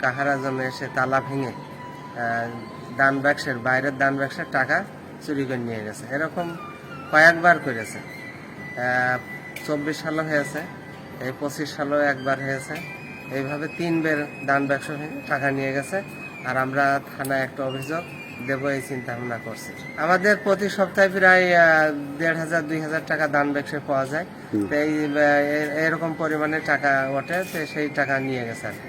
কাহারা জন্য এসে তালা ভেঙে দান বাক্সের বাইরের দান বাক্সের টাকা চুরি করে নিয়ে গেছে। এরকম কয়েকবার করেছে। 24 সালও হয়েছে, এই 25 সালেও একবার হয়েছে। এইভাবে 3 বের দান বাক্স ভেঙে টাকা নিয়ে গেছে। আর আমরা থানায় একটা অভিযোগ দেবো এই চিন্তা ভাবনা করছি। আমাদের প্রতি সপ্তাহে প্রায় 1500-2000 টাকা দান বাক্সে পাওয়া যায়। তো এই এরকম পরিমাণে টাকা ওঠে, সেই টাকা নিয়ে গেছে আর কি।